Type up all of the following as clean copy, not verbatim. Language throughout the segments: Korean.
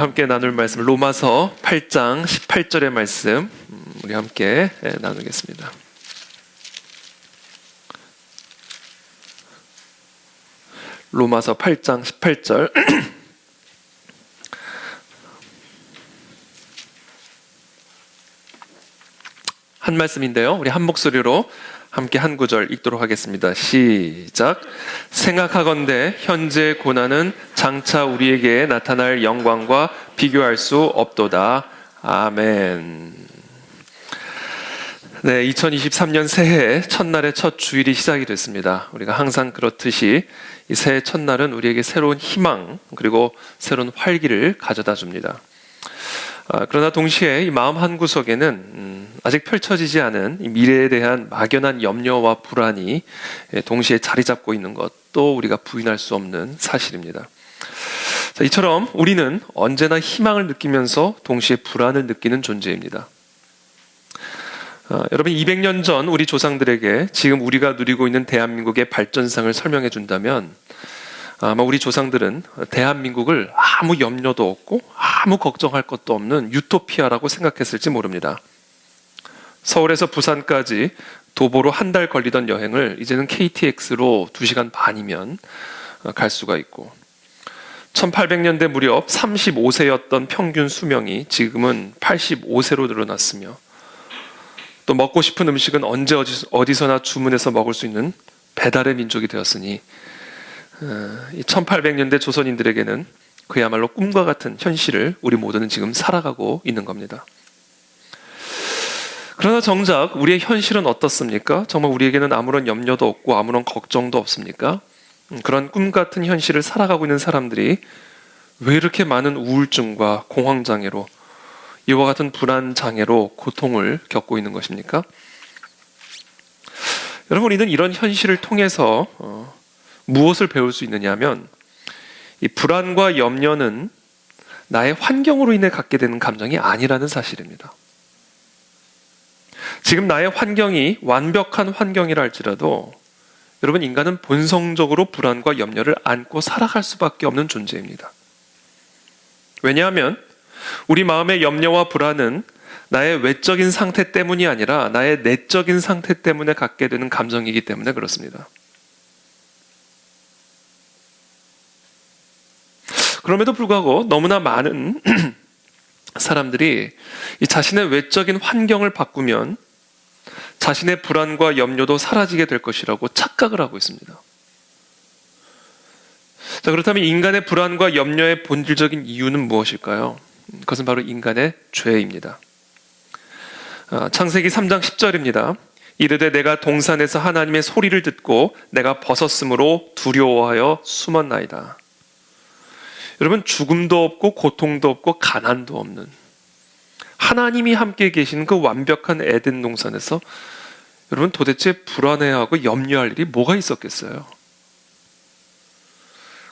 오늘 함께 나눌 말씀 로마서 8장 18절의 말씀 우리 함께 나누겠습니다. 로마서 8장 18절 한 말씀인데요. 우리 한 목소리로 함께 한 구절 읽도록 하겠습니다. 시작. 생각하건대 현재 고난은 장차 우리에게 나타날 영광과 비교할 수 없도다. 아멘. 네, 2023년 새해 첫날의 첫 주일이 시작이 됐습니다. 우리가 항상 그렇듯이 이 새해 첫날은 우리에게 새로운 희망 그리고 새로운 활기를 가져다 줍니다. 그러나 동시에 이 마음 한구석에는 아직 펼쳐지지 않은 이 미래에 대한 막연한 염려와 불안이 동시에 자리 잡고 있는 것도 우리가 부인할 수 없는 사실입니다. 자, 이처럼 우리는 언제나 희망을 느끼면서 동시에 불안을 느끼는 존재입니다. 여러분 200년 전 우리 조상들에게 지금 우리가 누리고 있는 대한민국의 발전상을 설명해 준다면 아마 우리 조상들은 대한민국을 아무 염려도 없고 아무 걱정할 것도 없는 유토피아라고 생각했을지 모릅니다. 서울에서 부산까지 도보로 한 달 걸리던 여행을 이제는 KTX로 2시간 반이면 갈 수가 있고 1800년대 무렵 35세였던 평균 수명이 지금은 85세로 늘어났으며 또 먹고 싶은 음식은 언제 어디서나 주문해서 먹을 수 있는 배달의 민족이 되었으니 이 1800년대 조선인들에게는 그야말로 꿈과 같은 현실을 우리 모두는 지금 살아가고 있는 겁니다. 그러나 정작 우리의 현실은 어떻습니까? 정말 우리에게는 아무런 염려도 없고 아무런 걱정도 없습니까? 그런 꿈 같은 현실을 살아가고 있는 사람들이 왜 이렇게 많은 우울증과 공황장애로 이와 같은 불안장애로 고통을 겪고 있는 것입니까? 여러분, 우리는 이런 현실을 통해서 무엇을 배울 수 있느냐 하면 이 불안과 염려는 나의 환경으로 인해 갖게 되는 감정이 아니라는 사실입니다. 지금 나의 환경이 완벽한 환경이라 할지라도 여러분 인간은 본성적으로 불안과 염려를 안고 살아갈 수밖에 없는 존재입니다. 왜냐하면 우리 마음의 염려와 불안은 나의 외적인 상태 때문이 아니라 나의 내적인 상태 때문에 갖게 되는 감정이기 때문에 그렇습니다. 그럼에도 불구하고 너무나 많은 사람들이 이 자신의 외적인 환경을 바꾸면 자신의 불안과 염려도 사라지게 될 것이라고 착각을 하고 있습니다. 자, 그렇다면 인간의 불안과 염려의 본질적인 이유는 무엇일까요? 그것은 바로 인간의 죄입니다. 창세기 3장 10절입니다. 이르되 내가 동산에서 하나님의 소리를 듣고 내가 벗었으므로 두려워하여 숨었나이다. 여러분, 죽음도 없고 고통도 없고 가난도 없는 하나님이 함께 계시는 그 완벽한 에덴 동산에서 여러분 도대체 불안해하고 염려할 일이 뭐가 있었겠어요?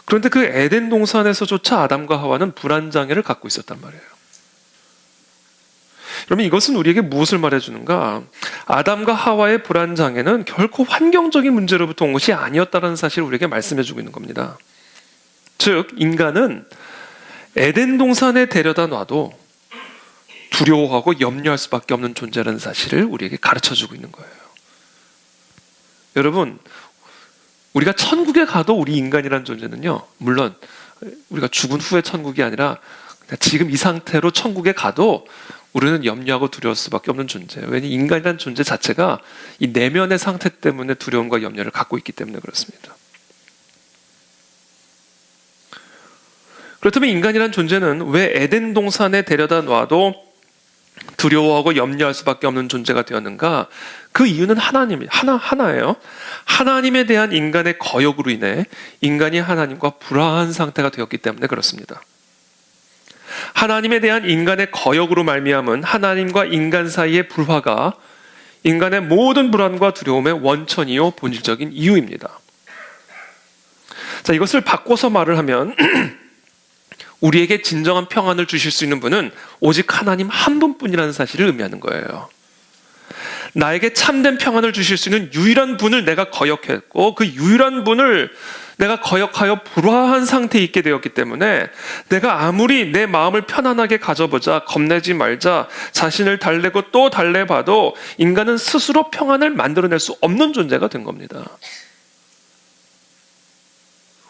그런데 그 에덴 동산에서조차 아담과 하와는 불안장애를 갖고 있었단 말이에요. 여러분, 이것은 우리에게 무엇을 말해주는가? 아담과 하와의 불안장애는 결코 환경적인 문제로부터 온 것이 아니었다는 사실을 우리에게 말씀해주고 있는 겁니다. 즉 인간은 에덴 동산에 데려다 놔도 두려워하고 염려할 수밖에 없는 존재라는 사실을 우리에게 가르쳐주고 있는 거예요. 여러분, 우리가 천국에 가도 우리 인간이라는 존재는요, 물론 우리가 죽은 후에 천국이 아니라 지금 이 상태로 천국에 가도 우리는 염려하고 두려울 수밖에 없는 존재예요. 왜냐하면 인간이라는 존재 자체가 이 내면의 상태 때문에 두려움과 염려를 갖고 있기 때문에 그렇습니다. 그렇다면 인간이란 존재는 왜 에덴 동산에 데려다 놔도 두려워하고 염려할 수밖에 없는 존재가 되었는가? 그 이유는 하나예요. 하나님에 대한 인간의 거역으로 인해 인간이 하나님과 불화한 상태가 되었기 때문에 그렇습니다. 하나님에 대한 인간의 거역으로 말미암은 하나님과 인간 사이의 불화가 인간의 모든 불안과 두려움의 원천이요 본질적인 이유입니다. 자, 이것을 바꿔서 말을 하면 우리에게 진정한 평안을 주실 수 있는 분은 오직 하나님 한 분뿐이라는 사실을 의미하는 거예요. 나에게 참된 평안을 주실 수 있는 유일한 분을 내가 거역했고 그 유일한 분을 내가 거역하여 불화한 상태에 있게 되었기 때문에 내가 아무리 내 마음을 편안하게 가져보자, 겁내지 말자, 자신을 달래고 또 달래봐도 인간은 스스로 평안을 만들어낼 수 없는 존재가 된 겁니다.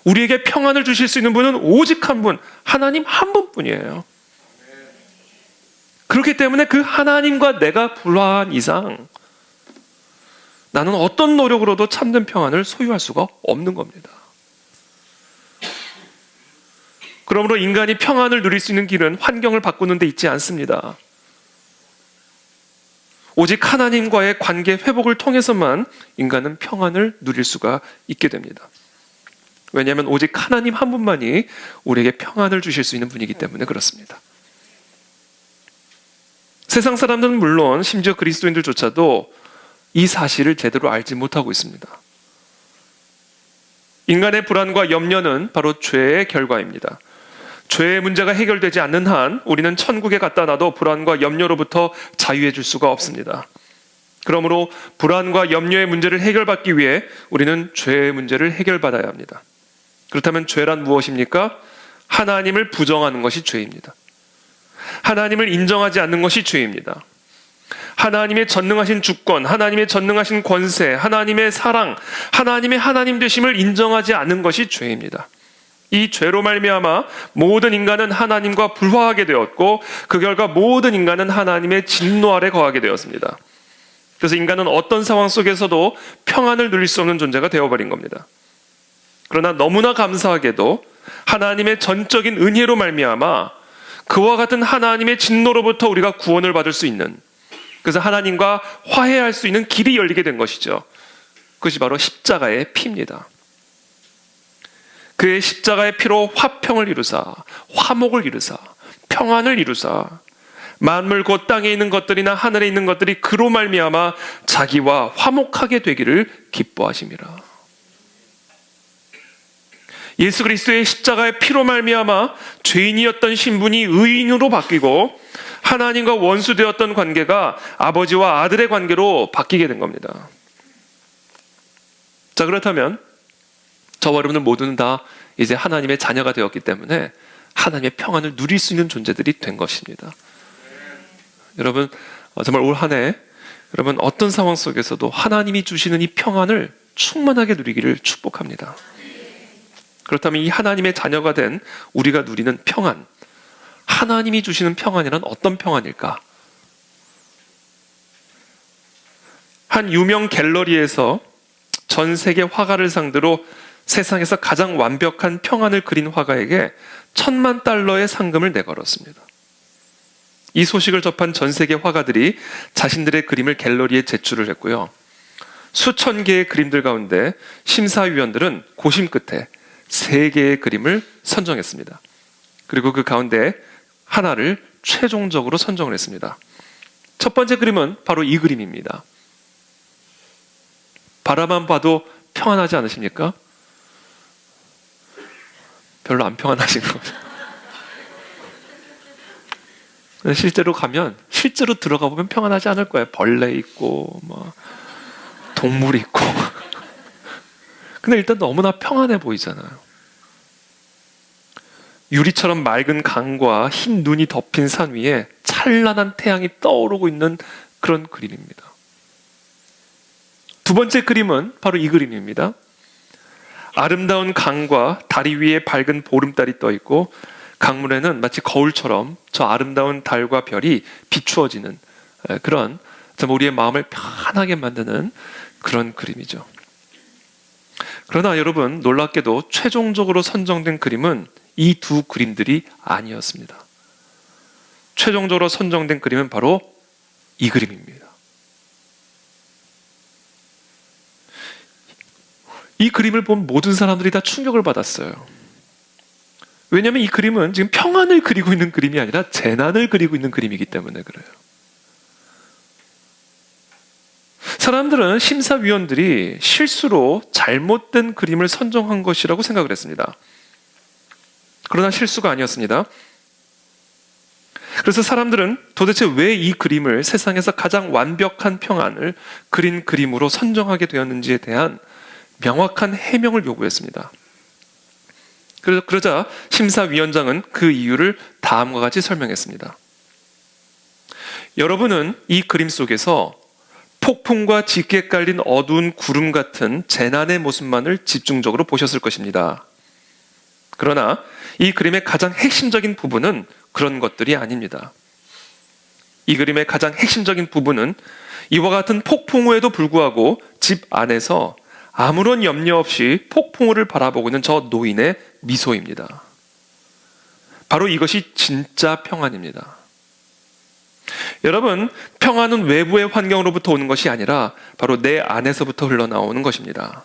우리에게 평안을 주실 수 있는 분은 오직 한 분, 하나님 한 분뿐이에요. 그렇기 때문에 그 하나님과 내가 불화한 이상 나는 어떤 노력으로도 참된 평안을 소유할 수가 없는 겁니다. 그러므로 인간이 평안을 누릴 수 있는 길은 환경을 바꾸는 데 있지 않습니다. 오직 하나님과의 관계 회복을 통해서만 인간은 평안을 누릴 수가 있게 됩니다. 왜냐하면 오직 하나님 한 분만이 우리에게 평안을 주실 수 있는 분이기 때문에 그렇습니다. 세상 사람들은 물론 심지어 그리스도인들조차도 이 사실을 제대로 알지 못하고 있습니다. 인간의 불안과 염려는 바로 죄의 결과입니다. 죄의 문제가 해결되지 않는 한 우리는 천국에 갖다 놔도 불안과 염려로부터 자유해 줄 수가 없습니다. 그러므로 불안과 염려의 문제를 해결받기 위해 우리는 죄의 문제를 해결받아야 합니다. 그렇다면 죄란 무엇입니까? 하나님을 부정하는 것이 죄입니다. 하나님을 인정하지 않는 것이 죄입니다. 하나님의 전능하신 주권, 하나님의 전능하신 권세, 하나님의 사랑, 하나님의 하나님 되심을 인정하지 않는 것이 죄입니다. 이 죄로 말미암아 모든 인간은 하나님과 불화하게 되었고 그 결과 모든 인간은 하나님의 진노 아래 거하게 되었습니다. 그래서 인간은 어떤 상황 속에서도 평안을 누릴 수 없는 존재가 되어버린 겁니다. 그러나 너무나 감사하게도 하나님의 전적인 은혜로 말미암아 그와 같은 하나님의 진노로부터 우리가 구원을 받을 수 있는, 그래서 하나님과 화해할 수 있는 길이 열리게 된 것이죠. 그것이 바로 십자가의 피입니다. 그의 십자가의 피로 화평을 이루사, 화목을 이루사, 평안을 이루사, 만물 곧 땅에 있는 것들이나 하늘에 있는 것들이 그로 말미암아 자기와 화목하게 되기를 기뻐하심이라. 예수 그리스도의 십자가의 피로 말미암아 죄인이었던 신분이 의인으로 바뀌고 하나님과 원수되었던 관계가 아버지와 아들의 관계로 바뀌게 된 겁니다. 자, 그렇다면 저와 여러분들 모두는 다 이제 하나님의 자녀가 되었기 때문에 하나님의 평안을 누릴 수 있는 존재들이 된 것입니다. 여러분, 정말 올 한 해 여러분 어떤 상황 속에서도 하나님이 주시는 이 평안을 충만하게 누리기를 축복합니다. 그렇다면 이 하나님의 자녀가 된 우리가 누리는 평안, 하나님이 주시는 평안이란 어떤 평안일까? 한 유명 갤러리에서 전 세계 화가를 상대로 세상에서 가장 완벽한 평안을 그린 화가에게 $10,000,000의 상금을 내걸었습니다. 이 소식을 접한 전 세계 화가들이 자신들의 그림을 갤러리에 제출을 했고요. 수천 개의 그림들 가운데 심사위원들은 고심 끝에 3개의 그림을 선정했습니다. 그리고 그 가운데 하나를 최종적으로 선정을 했습니다. 첫 번째 그림은 바로 이 그림입니다. 바라만 봐도 평안하지 않으십니까? 별로 안 평안하신 거죠. 실제로 가면, 실제로 들어가 보면 평안하지 않을 거예요. 벌레 있고, 동물 있고. 근데 일단 너무나 평안해 보이잖아요. 유리처럼 맑은 강과 흰 눈이 덮인 산 위에 찬란한 태양이 떠오르고 있는 그런 그림입니다. 두 번째 그림은 바로 이 그림입니다. 아름다운 강과 다리 위에 밝은 보름달이 떠 있고 강물에는 마치 거울처럼 저 아름다운 달과 별이 비추어지는 그런 우리의 마음을 편하게 만드는 그런 그림이죠. 그러나 여러분, 놀랍게도 최종적으로 선정된 그림은 이 두 그림들이 아니었습니다. 최종적으로 선정된 그림은 바로 이 그림입니다. 이 그림을 본 모든 사람들이 다 충격을 받았어요. 왜냐하면 이 그림은 지금 평안을 그리고 있는 그림이 아니라 재난을 그리고 있는 그림이기 때문에 그래요. 사람들은 심사위원들이 실수로 잘못된 그림을 선정한 것이라고 생각을 했습니다. 그러나 실수가 아니었습니다. 그래서 사람들은 도대체 왜 이 그림을 세상에서 가장 완벽한 평안을 그린 그림으로 선정하게 되었는지에 대한 명확한 해명을 요구했습니다. 그러자 심사위원장은 그 이유를 다음과 같이 설명했습니다. 여러분은 이 그림 속에서 폭풍과 짙게 깔린 어두운 구름 같은 재난의 모습만을 집중적으로 보셨을 것입니다. 그러나 이 그림의 가장 핵심적인 부분은 그런 것들이 아닙니다. 이 그림의 가장 핵심적인 부분은 이와 같은 폭풍우에도 불구하고 집 안에서 아무런 염려 없이 폭풍우를 바라보고 있는 저 노인의 미소입니다. 바로 이것이 진짜 평안입니다. 여러분, 평안은 외부의 환경으로부터 오는 것이 아니라 바로 내 안에서부터 흘러나오는 것입니다.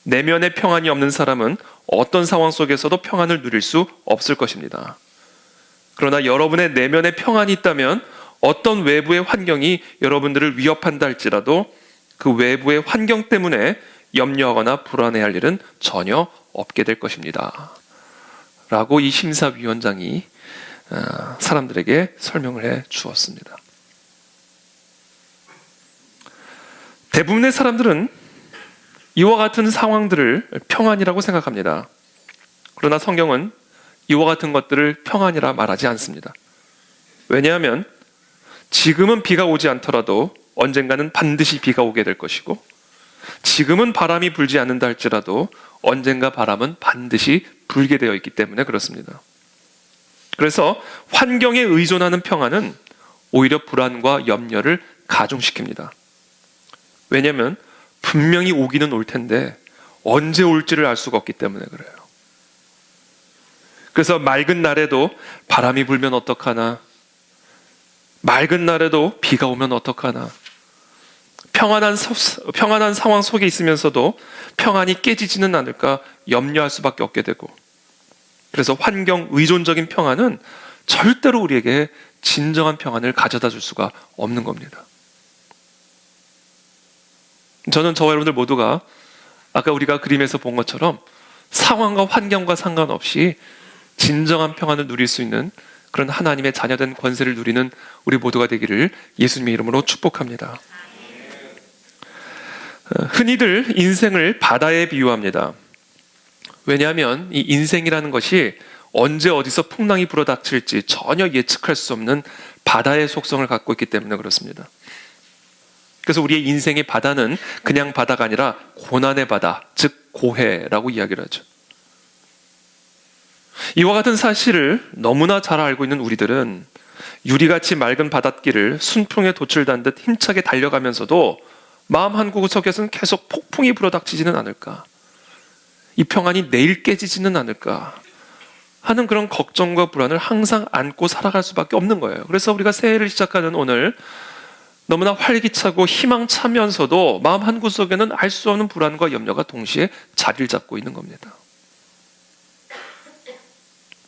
내면에 평안이 없는 사람은 어떤 상황 속에서도 평안을 누릴 수 없을 것입니다. 그러나 여러분의 내면에 평안이 있다면 어떤 외부의 환경이 여러분들을 위협한다 할지라도 그 외부의 환경 때문에 염려하거나 불안해할 일은 전혀 없게 될 것입니다. 라고 이 심사위원장이 사람들에게 설명을 해 주었습니다. 대부분의 사람들은 이와 같은 상황들을 평안이라고 생각합니다. 그러나 성경은 이와 같은 것들을 평안이라 말하지 않습니다. 왜냐하면 지금은 비가 오지 않더라도 언젠가는 반드시 비가 오게 될 것이고, 지금은 바람이 불지 않는다 할지라도 언젠가 바람은 반드시 불게 되어 있기 때문에 그렇습니다. 그래서 환경에 의존하는 평안은 오히려 불안과 염려를 가중시킵니다. 왜냐하면 분명히 오기는 올 텐데 언제 올지를 알 수가 없기 때문에 그래요. 그래서 맑은 날에도 바람이 불면 어떡하나, 맑은 날에도 비가 오면 어떡하나, 평안한 상황 속에 있으면서도 평안이 깨지지는 않을까 염려할 수밖에 없게 되고, 그래서 환경 의존적인 평안은 절대로 우리에게 진정한 평안을 가져다 줄 수가 없는 겁니다. 저는 저와 여러분들 모두가 아까 우리가 그림에서 본 것처럼 상황과 환경과 상관없이 진정한 평안을 누릴 수 있는 그런 하나님의 자녀된 권세를 누리는 우리 모두가 되기를 예수님의 이름으로 축복합니다. 흔히들 인생을 바다에 비유합니다. 왜냐하면 이 인생이라는 것이 언제 어디서 풍랑이 불어닥칠지 전혀 예측할 수 없는 바다의 속성을 갖고 있기 때문에 그렇습니다. 그래서 우리의 인생의 바다는 그냥 바다가 아니라 고난의 바다, 즉 고해라고 이야기를 하죠. 이와 같은 사실을 너무나 잘 알고 있는 우리들은 유리같이 맑은 바닷길을 순풍에 돛을 듯 힘차게 달려가면서도 마음 한 구석에서는 계속 폭풍이 불어닥치지는 않을까, 이 평안이 내일 깨지지는 않을까 하는 그런 걱정과 불안을 항상 안고 살아갈 수밖에 없는 거예요. 그래서 우리가 새해를 시작하는 오늘 너무나 활기차고 희망차면서도 마음 한구석에는 알 수 없는 불안과 염려가 동시에 자리를 잡고 있는 겁니다.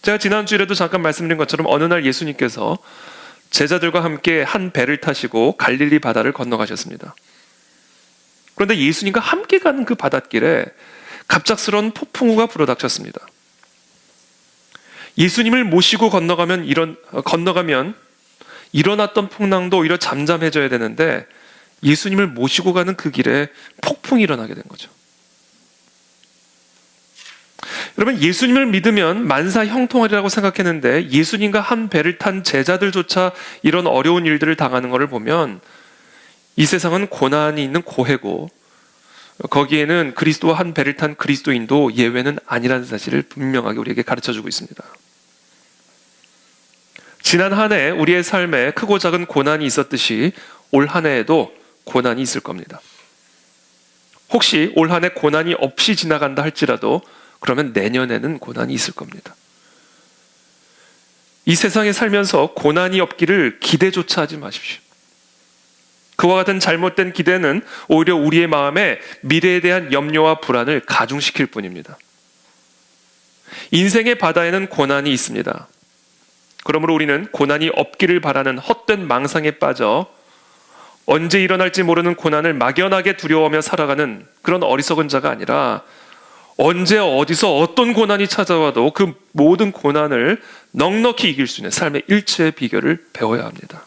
제가 지난주에도 잠깐 말씀드린 것처럼 어느 날 예수님께서 제자들과 함께 한 배를 타시고 갈릴리 바다를 건너가셨습니다. 그런데 예수님과 함께 가는 그 바닷길에 갑작스러운 폭풍우가 불어닥쳤습니다. 예수님을 모시고 건너가면 일어났던 풍랑도 오히려 잠잠해져야 되는데 예수님을 모시고 가는 그 길에 폭풍이 일어나게 된 거죠. 여러분, 예수님을 믿으면 만사 형통하리라고 생각했는데 예수님과 한 배를 탄 제자들조차 이런 어려운 일들을 당하는 것을 보면 이 세상은 고난이 있는 고해고 거기에는 그리스도와 한 배를 탄 그리스도인도 예외는 아니라는 사실을 분명하게 우리에게 가르쳐주고 있습니다. 지난 한 해 우리의 삶에 크고 작은 고난이 있었듯이 올 한 해에도 고난이 있을 겁니다. 혹시 올 한 해 고난이 없이 지나간다 할지라도 그러면 내년에는 고난이 있을 겁니다. 이 세상에 살면서 고난이 없기를 기대조차 하지 마십시오. 그와 같은 잘못된 기대는 오히려 우리의 마음에 미래에 대한 염려와 불안을 가중시킬 뿐입니다. 인생의 바다에는 고난이 있습니다. 그러므로 우리는 고난이 없기를 바라는 헛된 망상에 빠져 언제 일어날지 모르는 고난을 막연하게 두려워하며 살아가는 그런 어리석은 자가 아니라 언제 어디서 어떤 고난이 찾아와도 그 모든 고난을 넉넉히 이길 수 있는 삶의 일체의 비결을 배워야 합니다.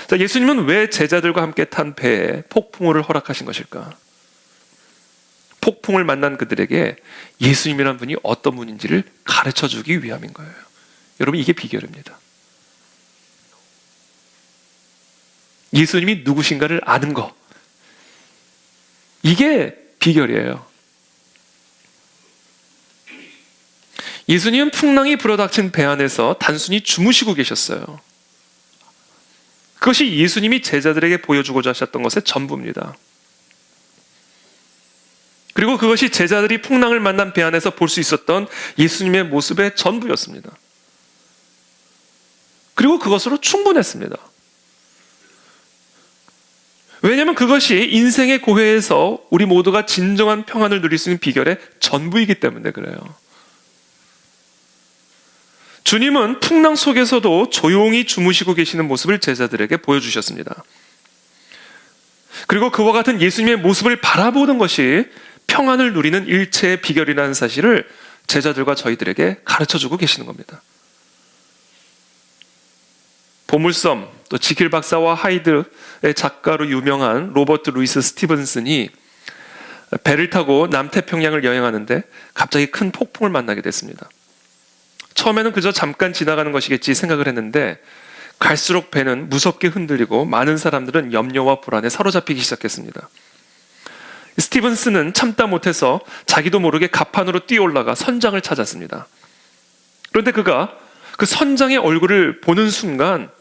자, 예수님은 왜 제자들과 함께 탄 배에 폭풍우를 허락하신 것일까? 폭풍을 만난 그들에게 예수님이라는 분이 어떤 분인지를 가르쳐 주기 위함인 거예요. 여러분, 이게 비결입니다. 예수님이 누구신가를 아는 거, 이게 비결이에요. 예수님은 풍랑이 불어닥친 배 안에서 단순히 주무시고 계셨어요. 그것이 예수님이 제자들에게 보여주고자 하셨던 것의 전부입니다. 그리고 그것이 제자들이 풍랑을 만난 배 안에서 볼 수 있었던 예수님의 모습의 전부였습니다. 그리고 그것으로 충분했습니다. 왜냐하면 그것이 인생의 고해에서 우리 모두가 진정한 평안을 누릴 수 있는 비결의 전부이기 때문에 그래요. 주님은 풍랑 속에서도 조용히 주무시고 계시는 모습을 제자들에게 보여주셨습니다. 그리고 그와 같은 예수님의 모습을 바라보는 것이 평안을 누리는 일체의 비결이라는 사실을 제자들과 저희들에게 가르쳐주고 계시는 겁니다. 보물섬, 또 지킬 박사와 하이드의 작가로 유명한 로버트 루이스 스티븐슨이 배를 타고 남태평양을 여행하는데 갑자기 큰 폭풍을 만나게 됐습니다. 처음에는 그저 잠깐 지나가는 것이겠지 생각을 했는데 갈수록 배는 무섭게 흔들리고 많은 사람들은 염려와 불안에 사로잡히기 시작했습니다. 스티븐슨은 참다 못해서 자기도 모르게 갑판으로 뛰어올라가 선장을 찾았습니다. 그런데 그가 그 선장의 얼굴을 보는 순간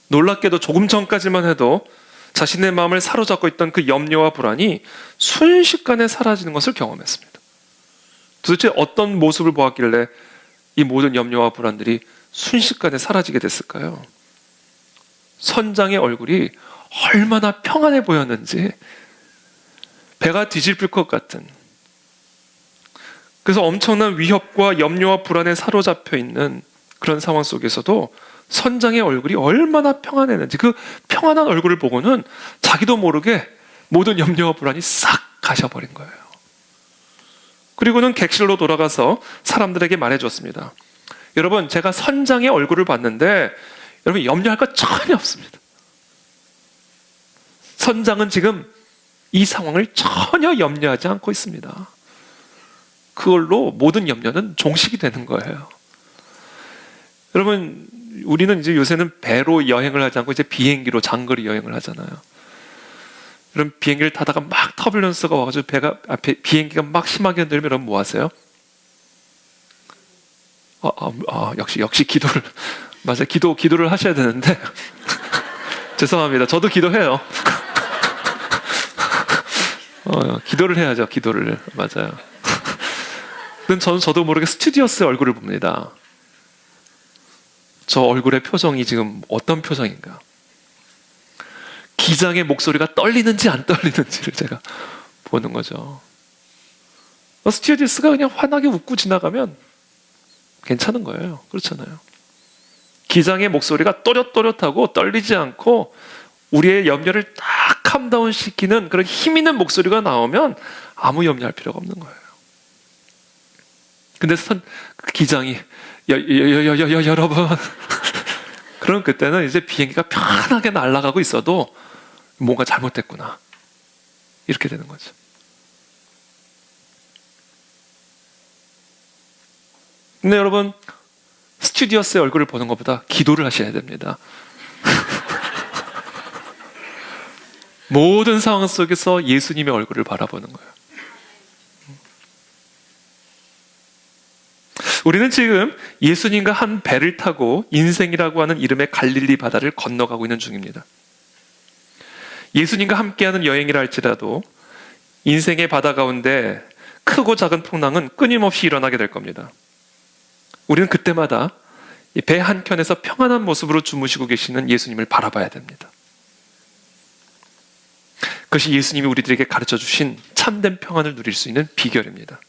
놀랍게도 조금 전까지만 해도 자신의 마음을 사로잡고 있던 그 염려와 불안이 순식간에 사라지는 것을 경험했습니다. 도대체 어떤 모습을 보았길래 이 모든 염려와 불안들이 순식간에 사라지게 됐을까요? 선장의 얼굴이 얼마나 평안해 보였는지, 배가 뒤집힐 것 같은, 그래서 엄청난 위협과 염려와 불안에 사로잡혀 있는 그런 상황 속에서도 선장의 얼굴이 얼마나 평안했는지, 그 평안한 얼굴을 보고는 자기도 모르게 모든 염려와 불안이 싹 가셔버린 거예요. 그리고는 객실로 돌아가서 사람들에게 말해줬습니다. 여러분, 제가 선장의 얼굴을 봤는데 여러분 염려할 것 전혀 없습니다. 선장은 지금 이 상황을 전혀 염려하지 않고 있습니다. 그걸로 모든 염려는 종식이 되는 거예요. 여러분, 우리는 이제 요새는 배로 여행을 하지 않고 이제 비행기로 장거리 여행을 하잖아요. 그럼 비행기를 타다가 막 터뷸런스가 와가지고 비행기가 막 심하게 흔들면 여러분 뭐 하세요? 역시 기도를 맞아요. 기도를 하셔야 되는데 죄송합니다. 저도 기도해요. 기도를 해야죠. 기도를 맞아요. 근데 저도 모르게 스튜디오스의 얼굴을 봅니다. 저 얼굴의 표정이 지금 어떤 표정인가? 기장의 목소리가 떨리는지 안 떨리는지를 제가 보는 거죠. 스튜어디스가 그냥 환하게 웃고 지나가면 괜찮은 거예요. 그렇잖아요. 기장의 목소리가 또렷또렷하고 떨리지 않고 우리의 염려를 딱 캄다운 시키는 그런 힘 있는 목소리가 나오면 아무 염려할 필요가 없는 거예요. 근데 기장이 여러분 그럼 그때는 이제 비행기가 편하게 날아가고 있어도 뭔가 잘못됐구나 이렇게 되는 거죠. 근데 여러분, 스튜디오스의 얼굴을 보는 것보다 기도를 하셔야 됩니다. 모든 상황 속에서 예수님의 얼굴을 바라보는 거예요. 우리는 지금 예수님과 한 배를 타고 인생이라고 하는 이름의 갈릴리 바다를 건너가고 있는 중입니다. 예수님과 함께하는 여행이라 할지라도 인생의 바다 가운데 크고 작은 풍랑은 끊임없이 일어나게 될 겁니다. 우리는 그때마다 배 한켠에서 평안한 모습으로 주무시고 계시는 예수님을 바라봐야 됩니다. 그것이 예수님이 우리들에게 가르쳐 주신 참된 평안을 누릴 수 있는 비결입니다.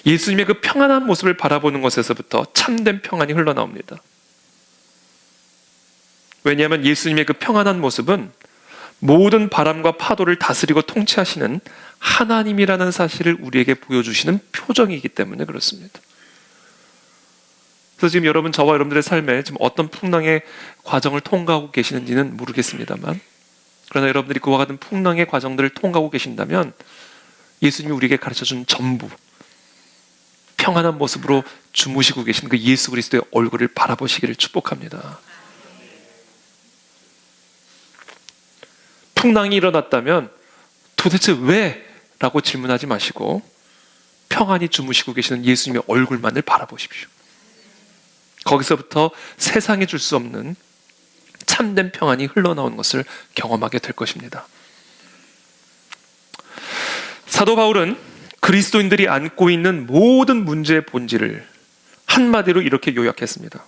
예수님의 그 평안한 모습을 바라보는 것에서부터 참된 평안이 흘러나옵니다. 왜냐하면 예수님의 그 평안한 모습은 모든 바람과 파도를 다스리고 통치하시는 하나님이라는 사실을 우리에게 보여주시는 표정이기 때문에 그렇습니다. 그래서 지금 여러분, 저와 여러분들의 삶에 지금 어떤 풍랑의 과정을 통과하고 계시는지는 모르겠습니다만 그러나 여러분들이 그와 같은 풍랑의 과정들을 통과하고 계신다면 예수님이 우리에게 가르쳐준 전부 평안한 모습으로 주무시고 계신 그 예수 그리스도의 얼굴을 바라보시기를 축복합니다. 풍랑이 일어났다면 도대체 왜? 라고 질문하지 마시고 평안히 주무시고 계시는 예수님의 얼굴만을 바라보십시오. 거기서부터 세상에 줄 수 없는 참된 평안이 흘러나오는 것을 경험하게 될 것입니다. 사도 바울은 그리스도인들이 안고 있는 모든 문제의 본질을 한마디로 이렇게 요약했습니다.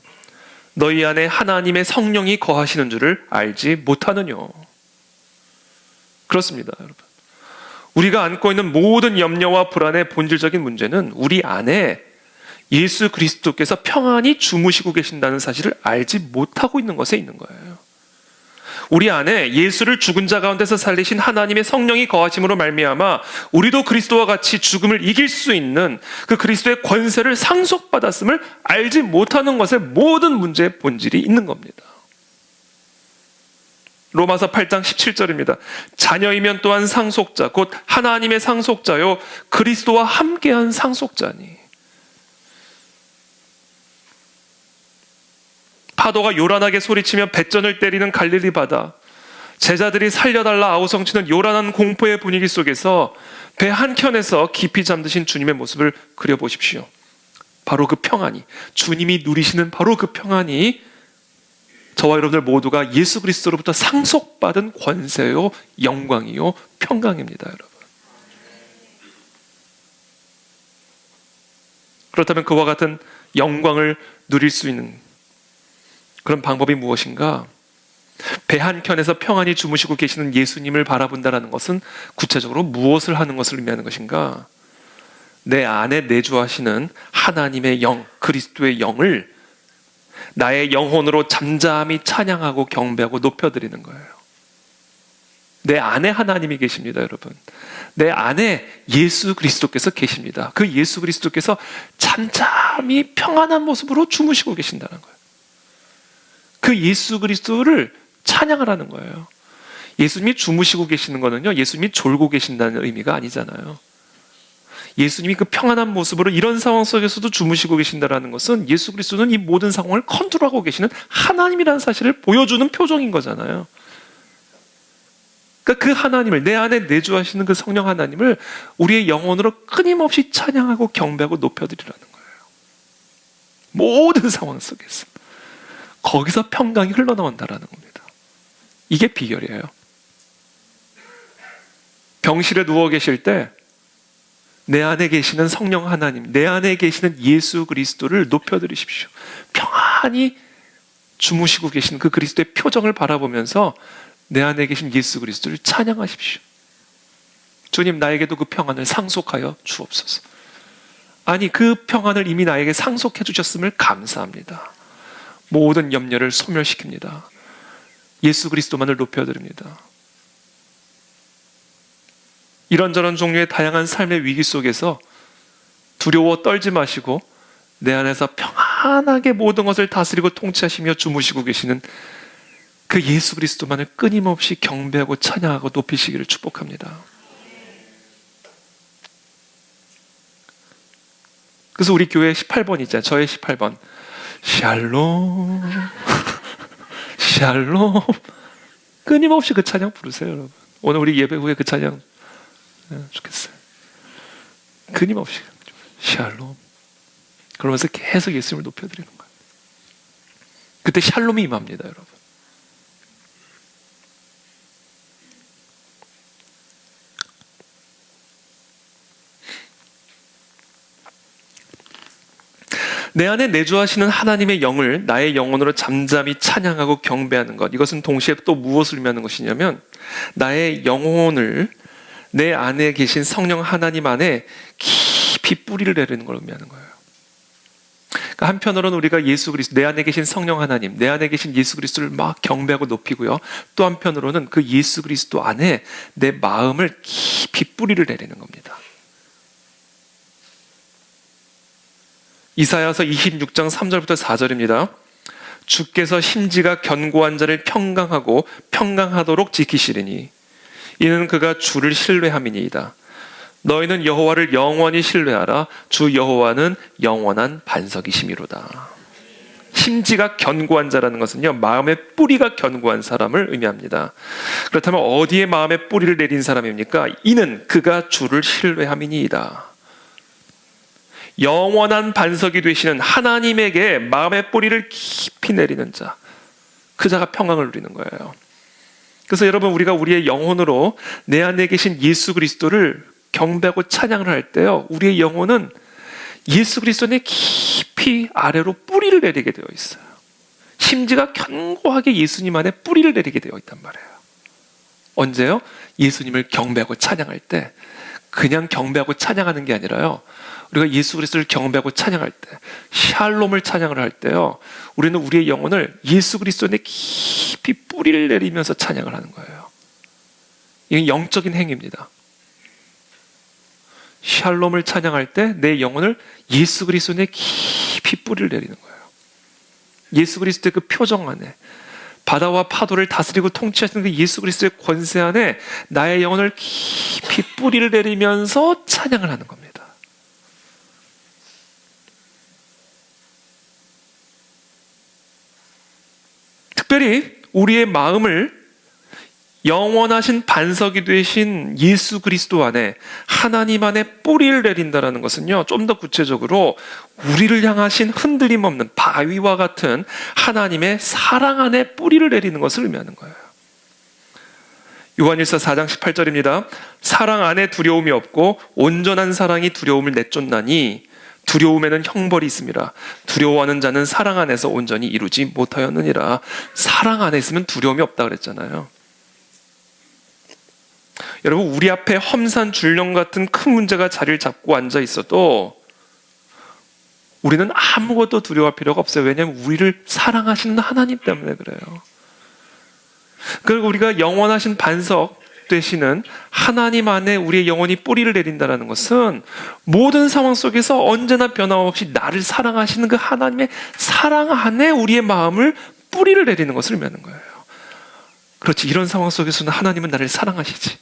너희 안에 하나님의 성령이 거하시는 줄을 알지 못하느냐. 그렇습니다, 여러분. 우리가 안고 있는 모든 염려와 불안의 본질적인 문제는 우리 안에 예수 그리스도께서 평안히 주무시고 계신다는 사실을 알지 못하고 있는 것에 있는 거예요. 우리 안에 예수를 죽은 자 가운데서 살리신 하나님의 성령이 거하심으로 말미암아 우리도 그리스도와 같이 죽음을 이길 수 있는 그 그리스도의 권세를 상속받았음을 알지 못하는 것에 모든 문제의 본질이 있는 겁니다. 로마서 8장 17절입니다. 자녀이면 또한 상속자 곧 하나님의 상속자요 그리스도와 함께한 상속자니. 파도가 요란하게 소리치며 뱃전을 때리는 갈릴리 바다, 제자들이 살려달라 아우성치는 요란한 공포의 분위기 속에서 배 한켠에서 깊이 잠드신 주님의 모습을 그려보십시오. 바로 그 평안이, 주님이 누리시는 바로 그 평안이 저와 여러분들 모두가 예수 그리스도로부터 상속받은 권세요, 영광이요, 평강입니다, 여러분. 그렇다면 그와 같은 영광을 누릴 수 있는 그런 방법이 무엇인가? 배 한켠에서 평안히 주무시고 계시는 예수님을 바라본다는 것은 구체적으로 무엇을 하는 것을 의미하는 것인가? 내 안에 내주하시는 하나님의 영, 그리스도의 영을 나의 영혼으로 잠잠히 찬양하고 경배하고 높여드리는 거예요. 내 안에 하나님이 계십니다, 여러분. 내 안에 예수 그리스도께서 계십니다. 그 예수 그리스도께서 잠잠히 평안한 모습으로 주무시고 계신다는 거예요. 그 예수 그리스도를 찬양하라는 거예요. 예수님이 주무시고 계시는 거는요, 예수님이 졸고 계신다는 의미가 아니잖아요. 예수님이 그 평안한 모습으로 이런 상황 속에서도 주무시고 계신다는 것은 예수 그리스도는 이 모든 상황을 컨트롤하고 계시는 하나님이라는 사실을 보여주는 표정인 거잖아요. 그러니까 그 하나님을, 내 안에 내주하시는 그 성령 하나님을 우리의 영혼으로 끊임없이 찬양하고 경배하고 높여드리라는 거예요. 모든 상황 속에서. 거기서 평강이 흘러나온다는 겁니다. 이게 비결이에요. 병실에 누워 계실 때 내 안에 계시는 성령 하나님, 내 안에 계시는 예수 그리스도를 높여드리십시오. 평안히 주무시고 계신 그 그리스도의 표정을 바라보면서 내 안에 계신 예수 그리스도를 찬양하십시오. 주님, 나에게도 그 평안을 상속하여 주옵소서. 아니, 그 평안을 이미 나에게 상속해 주셨음을 감사합니다. 모든 염려를 소멸시킵니다. 예수 그리스도만을 높여드립니다. 이런저런 종류의 다양한 삶의 위기 속에서 두려워 떨지 마시고 내 안에서 평안하게 모든 것을 다스리고 통치하시며 주무시고 계시는 그 예수 그리스도만을 끊임없이 경배하고 찬양하고 높이시기를 축복합니다. 그래서 우리 교회 18번 있잖아요. 저의 18번. 샬롬 샬롬. 끊임없이 그 찬양 부르세요, 여러분. 오늘 우리 예배 후에 그 찬양 좋겠어요. 끊임없이 샬롬. 그러면서 계속 예수님을 높여드리는 거예요. 그때 샬롬이 임합니다, 여러분. 내 안에 내주하시는 하나님의 영을 나의 영혼으로 잠잠히 찬양하고 경배하는 것, 이것은 동시에 또 무엇을 의미하는 것이냐면 나의 영혼을 내 안에 계신 성령 하나님 안에 깊이 뿌리를 내리는 걸 의미하는 거예요. 그러니까 한편으로는 우리가 예수 그리스도, 내 안에 계신 성령 하나님, 내 안에 계신 예수 그리스도를 막 경배하고 높이고요. 또 한편으로는 그 예수 그리스도 안에 내 마음을 깊이 뿌리를 내리는 겁니다. 이사야서 26장 3절부터 4절입니다. 주께서 심지가 견고한 자를 평강하고 평강하도록 지키시리니 이는 그가 주를 신뢰함이니이다. 너희는 여호와를 영원히 신뢰하라. 주 여호와는 영원한 반석이심이로다. 심지가 견고한 자라는 것은요, 마음의 뿌리가 견고한 사람을 의미합니다. 그렇다면 어디에 마음의 뿌리를 내린 사람입니까? 이는 그가 주를 신뢰함이니이다. 영원한 반석이 되시는 하나님에게 마음의 뿌리를 깊이 내리는 자, 그 자가 평강을 누리는 거예요. 그래서 여러분, 우리가 우리의 영혼으로 내 안에 계신 예수 그리스도를 경배하고 찬양을 할 때요, 우리의 영혼은 예수 그리스도의 깊이 아래로 뿌리를 내리게 되어 있어요. 심지가 견고하게 예수님 안에 뿌리를 내리게 되어 있단 말이에요. 언제요? 예수님을 경배하고 찬양할 때. 그냥 경배하고 찬양하는 게 아니라요, 우리가 예수 그리스도를 경배하고 찬양할 때, 샬롬을 찬양을 할 때요, 우리는 우리의 영혼을 예수 그리스도의 깊이 뿌리를 내리면서 찬양을 하는 거예요. 이게 영적인 행위입니다. 샬롬을 찬양할 때 내 영혼을 예수 그리스도의 깊이 뿌리를 내리는 거예요. 예수 그리스도의 그 표정 안에, 바다와 파도를 다스리고 통치하시는 그 예수 그리스도의 권세 안에 나의 영혼을 깊이 뿌리를 내리면서 찬양을 하는 겁니다. 특별히 우리의 마음을 영원하신 반석이 되신 예수 그리스도 안에, 하나님 안에 뿌리를 내린다는 것은요, 좀 더 구체적으로 우리를 향하신 흔들림 없는 바위와 같은 하나님의 사랑 안에 뿌리를 내리는 것을 의미하는 거예요. 요한일서 4장 18절입니다. 사랑 안에 두려움이 없고 온전한 사랑이 두려움을 내쫓나니 두려움에는 형벌이 있습니다. 두려워하는 자는 사랑 안에서 온전히 이루지 못하였느니라. 사랑 안에 있으면 두려움이 없다 그랬잖아요. 여러분, 우리 앞에 험산 줄령 같은 큰 문제가 자리를 잡고 앉아 있어도 우리는 아무것도 두려워할 필요가 없어요. 왜냐하면 우리를 사랑하시는 하나님 때문에 그래요. 그리고 우리가 영원하신 반석 되시는 하나님 안에 우리의 영혼이 뿌리를 내린다는 것은 모든 상황 속에서 언제나 변함없이 나를 사랑하시는 그 하나님의 사랑 안에 우리의 마음을 뿌리를 내리는 것을 의미하는 거예요. 그렇지, 이런 상황 속에서는 하나님은 나를 사랑하시지.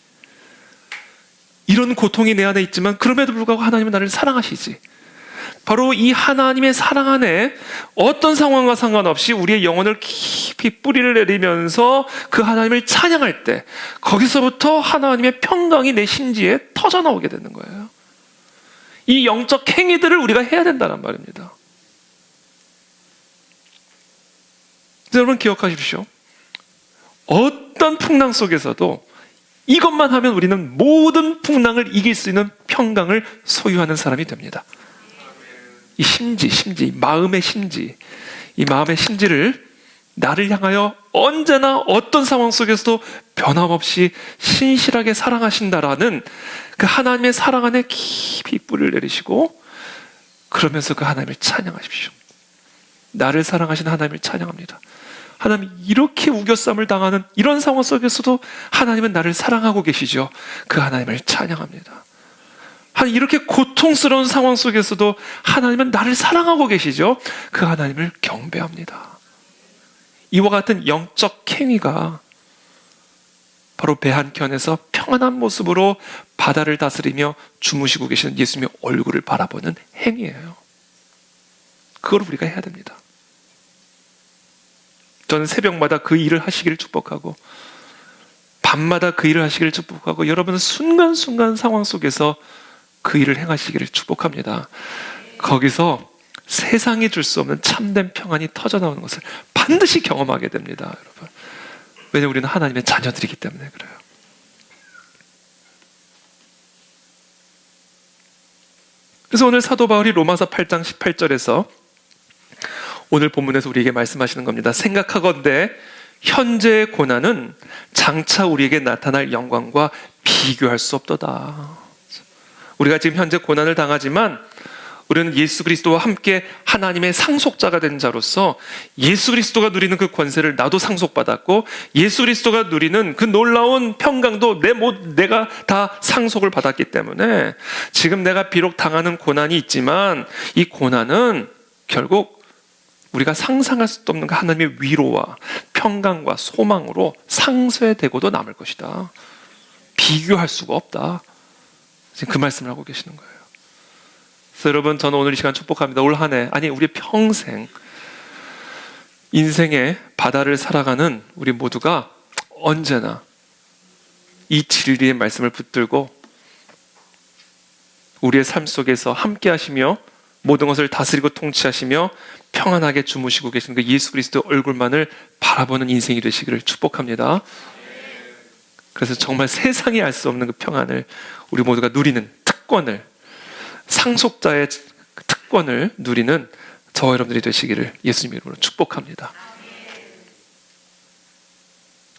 이런 고통이 내 안에 있지만 그럼에도 불구하고 하나님은 나를 사랑하시지. 바로 이 하나님의 사랑 안에 어떤 상황과 상관없이 우리의 영혼을 깊이 뿌리를 내리면서 그 하나님을 찬양할 때, 거기서부터 하나님의 평강이 내 심지에 터져나오게 되는 거예요. 이 영적 행위들을 우리가 해야 된다는 말입니다. 여러분, 기억하십시오. 어떤 풍랑 속에서도 이것만 하면 우리는 모든 풍랑을 이길 수 있는 평강을 소유하는 사람이 됩니다. 이 심지, 마음의 심지, 이 마음의 심지를 나를 향하여 언제나 어떤 상황 속에서도 변함없이 신실하게 사랑하신다라는 그 하나님의 사랑 안에 깊이 뿌리를 내리시고, 그러면서 그 하나님을 찬양하십시오. 나를 사랑하시는 하나님을 찬양합니다. 하나님, 이렇게 우겨쌈을 당하는 이런 상황 속에서도 하나님은 나를 사랑하고 계시죠. 그 하나님을 찬양합니다. 하나님, 이렇게 고통스러운 상황 속에서도 하나님은 나를 사랑하고 계시죠. 그 하나님을 경배합니다. 이와 같은 영적 행위가 바로 배 한켠에서 평안한 모습으로 바다를 다스리며 주무시고 계시는 예수님의 얼굴을 바라보는 행위예요. 그걸 우리가 해야 됩니다. 저는 새벽마다 그 일을 하시기를 축복하고, 밤마다 그 일을 하시기를 축복하고, 여러분은 순간순간 상황 속에서 그 일을 행하시기를 축복합니다. 거기서 세상이 줄 수 없는 참된 평안이 터져나오는 것을 반드시 경험하게 됩니다, 여러분. 왜냐하면 우리는 하나님의 자녀들이기 때문에 그래요. 그래서 오늘 사도 바울이 로마서 8장 18절에서 오늘 본문에서 우리에게 말씀하시는 겁니다. 생각하건대 현재의 고난은 장차 우리에게 나타날 영광과 비교할 수 없도다. 우리가 지금 현재 고난을 당하지만 우리는 예수 그리스도와 함께 하나님의 상속자가 된 자로서 예수 그리스도가 누리는 그 권세를 나도 상속받았고, 예수 그리스도가 누리는 그 놀라운 평강도 내가 다 상속을 받았기 때문에 지금 내가 비록 당하는 고난이 있지만 이 고난은 결국 우리가 상상할 수도 없는 그 하나님의 위로와 평강과 소망으로 상쇄되고도 남을 것이다. 비교할 수가 없다. 지금 그 말씀을 하고 계시는 거예요. 그래서 여러분, 저는 오늘 이 시간 축복합니다. 올 한 해, 아니 우리 평생 인생의 바다를 살아가는 우리 모두가 언제나 이 진리의 말씀을 붙들고 우리의 삶 속에서 함께 하시며 모든 것을 다스리고 통치하시며 평안하게 주무시고 계시는 그 예수 그리스도의 얼굴만을 바라보는 인생이 되시기를 축복합니다. 그래서 정말 세상이 알 수 없는 그 평안을 우리 모두가 누리는 특권을, 상속자의 특권을 누리는 저와 여러분들이 되시기를 예수님 이름으로 축복합니다.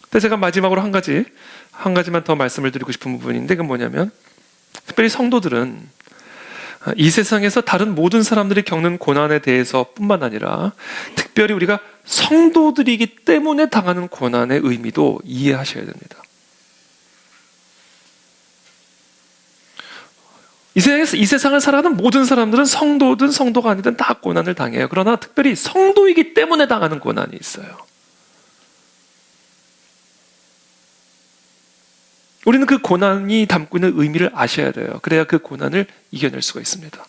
근데 제가 마지막으로 한 가지만 더 말씀을 드리고 싶은 부분인데, 그건 뭐냐면, 특별히 성도들은 이 세상에서 다른 모든 사람들이 겪는 고난에 대해서 뿐만 아니라 특별히 우리가 성도들이기 때문에 당하는 고난의 의미도 이해하셔야 됩니다. 이 세상을 살아가는 모든 사람들은 성도든 성도가 아니든 다 고난을 당해요. 그러나 특별히 성도이기 때문에 당하는 고난이 있어요. 우리는 그 고난이 담고 있는 의미를 아셔야 돼요. 그래야 그 고난을 이겨낼 수가 있습니다.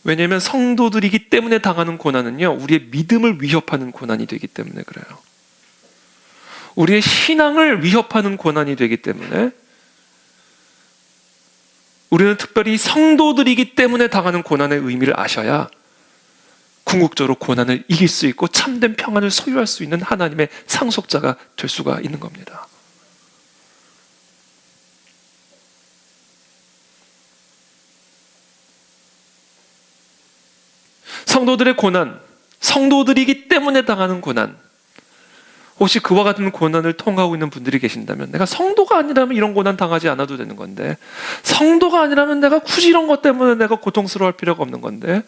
왜냐하면 성도들이기 때문에 당하는 고난은요, 우리의 믿음을 위협하는 고난이 되기 때문에 그래요. 우리의 신앙을 위협하는 고난이 되기 때문에, 우리는 특별히 성도들이기 때문에 당하는 고난의 의미를 아셔야 궁극적으로 고난을 이길 수 있고 참된 평안을 소유할 수 있는 하나님의 상속자가 될 수가 있는 겁니다. 성도들의 고난, 성도들이기 때문에 당하는 고난, 혹시 그와 같은 고난을 통과하고 있는 분들이 계신다면, 내가 성도가 아니라면 이런 고난 당하지 않아도 되는 건데, 성도가 아니라면 내가 굳이 이런 것 때문에 내가 고통스러워할 필요가 없는 건데,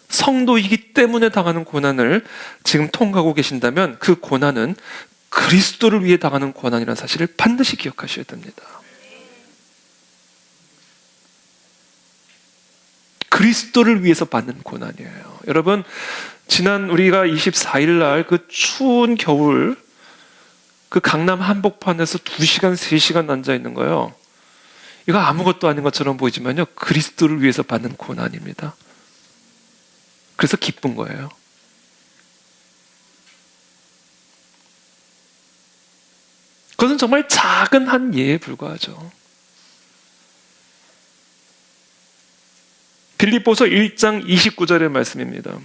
성도이기 때문에 당하는 고난을 지금 통과하고 계신다면 그 고난은 그리스도를 위해 당하는 고난이라는 사실을 반드시 기억하셔야 됩니다. 그리스도를 위해서 받는 고난이에요. 여러분, 지난 우리가 24일 날 그 추운 겨울, 그 강남 한복판에서 2시간, 3시간 앉아 있는 거예요. 이거 아무것도 아닌 것처럼 보이지만요, 그리스도를 위해서 받는 고난입니다. 그래서 기쁜 거예요. 그것은 정말 작은 한 예에 불과하죠. 빌립보서 1장 29절의 말씀입니다.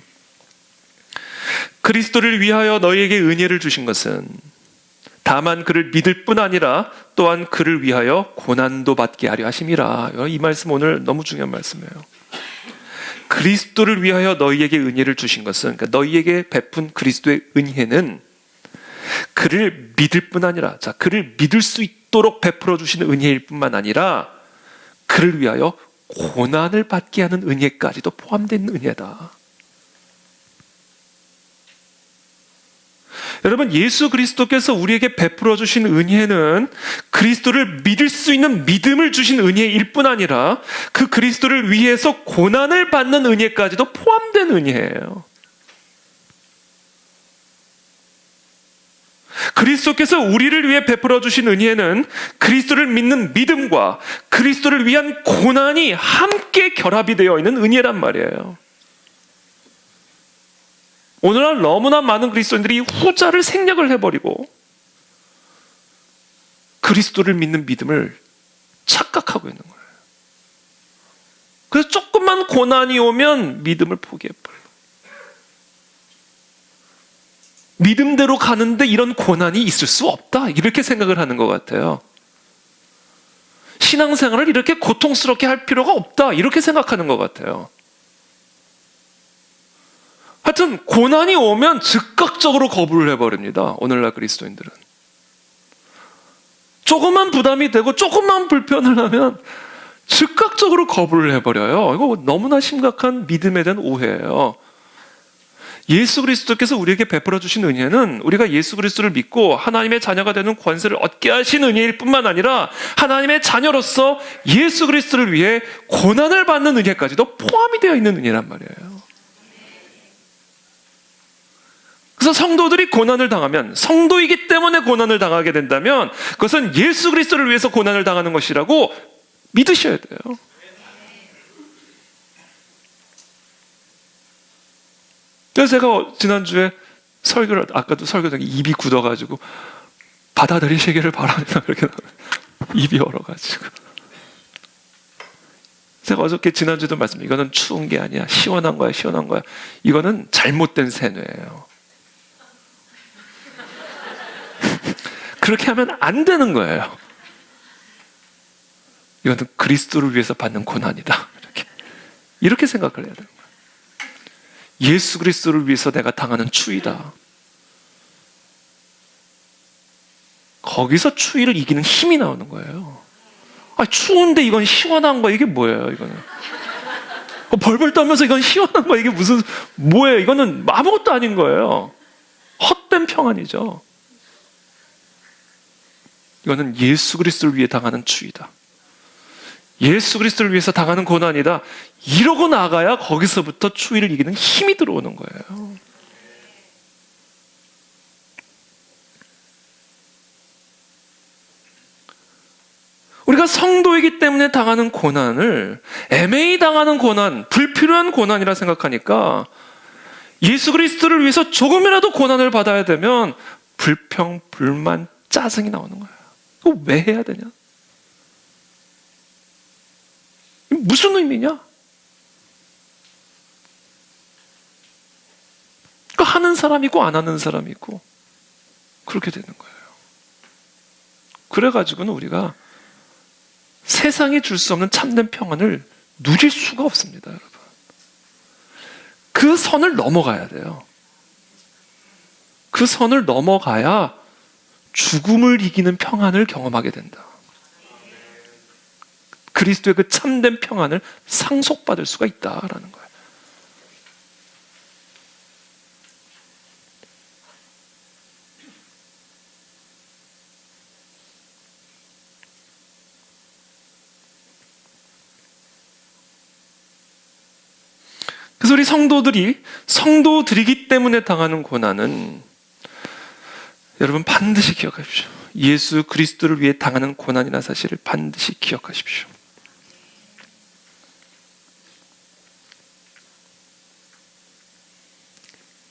그리스도를 위하여 너희에게 은혜를 주신 것은 다만 그를 믿을 뿐 아니라 또한 그를 위하여 고난도 받게 하려 하심이라. 이 말씀 오늘 너무 중요한 말씀이에요. 그리스도를 위하여 너희에게 은혜를 주신 것은, 그러니까 너희에게 베푼 그리스도의 은혜는 그를 믿을 뿐 아니라, 자, 그를 믿을 수 있도록 베풀어 주시는 은혜일 뿐만 아니라 그를 위하여 고난을 받게 하는 은혜까지도 포함된 은혜다. 여러분, 예수 그리스도께서 우리에게 베풀어 주신 은혜는 그리스도를 믿을 수 있는 믿음을 주신 은혜일 뿐 아니라 그 그리스도를 위해서 고난을 받는 은혜까지도 포함된 은혜예요. 그리스도께서 우리를 위해 베풀어 주신 은혜는 그리스도를 믿는 믿음과 그리스도를 위한 고난이 함께 결합이 되어 있는 은혜란 말이에요. 오늘날 너무나 많은 그리스도인들이 후자를 생략을 해버리고 그리스도를 믿는 믿음을 착각하고 있는 거예요. 그래서 조금만 고난이 오면 믿음을 포기해버려요. 믿음대로 가는데 이런 고난이 있을 수 없다, 이렇게 생각을 하는 것 같아요. 신앙생활을 이렇게 고통스럽게 할 필요가 없다, 이렇게 생각하는 것 같아요. 하여튼 고난이 오면 즉각적으로 거부를 해버립니다, 오늘날 그리스도인들은. 조금만 부담이 되고 조금만 불편을 하면 즉각적으로 거부를 해버려요. 이거 너무나 심각한 믿음에 대한 오해예요. 예수 그리스도께서 우리에게 베풀어 주신 은혜는 우리가 예수 그리스도를 믿고 하나님의 자녀가 되는 권세를 얻게 하신 은혜일 뿐만 아니라 하나님의 자녀로서 예수 그리스도를 위해 고난을 받는 은혜까지도 포함이 되어 있는 은혜란 말이에요. 그래서 성도들이 고난을 당하면, 성도이기 때문에 고난을 당하게 된다면 그것은 예수 그리스도를 위해서 고난을 당하는 것이라고 믿으셔야 돼요. 그래서 제가 지난주에 설교를, 아까도 설교 중에 입이 굳어가지고 받아들이시기를 바랍니다, 그렇게 입이 얼어가지고. 제가 어저께 지난주에도 말씀드렸죠. 이거는 추운 게 아니야, 시원한 거야, 시원한 거야. 이거는 잘못된 세뇌예요. 그렇게 하면 안 되는 거예요. 이거는 그리스도를 위해서 받는 고난이다, 이렇게 생각을 해야 되는 거예요. 예수 그리스도를 위해서 내가 당하는 추위다. 거기서 추위를 이기는 힘이 나오는 거예요. 추운데 이건 시원한 거, 이게 뭐예요, 이거는? 벌벌 떨면서 이건 시원한 거, 이게 무슨, 뭐예요? 이거는 아무것도 아닌 거예요. 헛된 평안이죠. 이거는 예수 그리스도를 위해 당하는 추위다. 예수 그리스도를 위해서 당하는 고난이다. 이러고 나가야 거기서부터 추위를 이기는 힘이 들어오는 거예요. 우리가 성도이기 때문에 당하는 고난을 애매히 당하는 고난, 불필요한 고난이라 생각하니까 예수 그리스도를 위해서 조금이라도 고난을 받아야 되면 불평, 불만, 짜증이 나오는 거예요. 이거 왜 해야 되냐? 무슨 의미냐? 하는 사람이 있고 안 하는 사람이 있고 그렇게 되는 거예요. 그래가지고는 우리가 세상이 줄 수 없는 참된 평안을 누릴 수가 없습니다, 여러분. 그 선을 넘어가야 돼요. 그 선을 넘어가야 죽음을 이기는 평안을 경험하게 된다. 그리스도의 그 참된 평안을 상속받을 수가 있다라는 거예요. 그래서 우리 성도들이기 때문에 당하는 고난은 여러분 반드시 기억하십시오. 예수 그리스도를 위해 당하는 고난이라는 사실을 반드시 기억하십시오.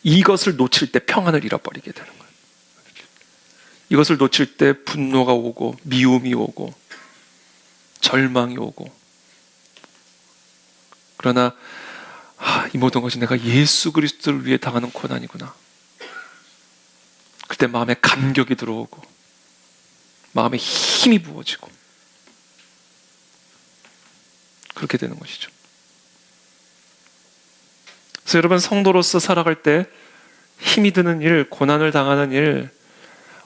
이것을 놓칠 때 평안을 잃어버리게 되는 거예요. 이것을 놓칠 때 분노가 오고 미움이 오고 절망이 오고, 그러나 이 모든 것이 내가 예수 그리스도를 위해 당하는 고난이구나. 그때 마음에 감격이 들어오고 마음에 힘이 부어지고 그렇게 되는 것이죠. 그래서 여러분, 성도로서 살아갈 때 힘이 드는 일, 고난을 당하는 일,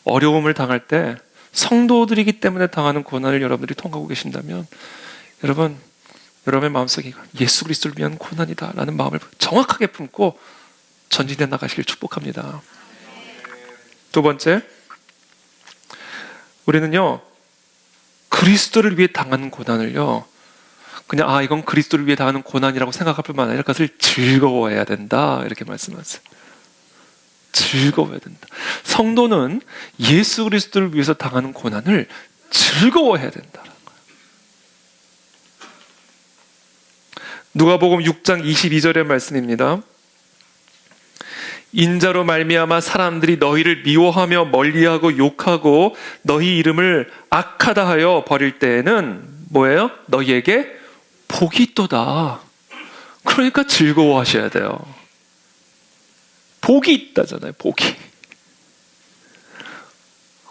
어려움을 당할 때 성도들이기 때문에 당하는 고난을 여러분들이 통과하고 계신다면 여러분의 마음속에 예수 그리스도를 위한 고난이다 라는 마음을 정확하게 품고 전진해 나가시길 축복합니다. 두 번째, 우리는요 그리스도를 위해 당하는 고난을요 그냥 이건 그리스도를 위해 당하는 고난이라고 생각할 뿐만 아니라 그것을 즐거워해야 된다, 이렇게 말씀하세요. 즐거워해야 된다. 성도는 예수 그리스도를 위해서 당하는 고난을 즐거워해야 된다는 거예요. 누가복음 6장 22절의 말씀입니다. 인자로 말미암아 사람들이 너희를 미워하며 멀리하고 욕하고 너희 이름을 악하다 하여 버릴 때에는 뭐예요? 너희에게 복이 있도다. 그러니까 즐거워하셔야 돼요. 복이 있다잖아요, 복이.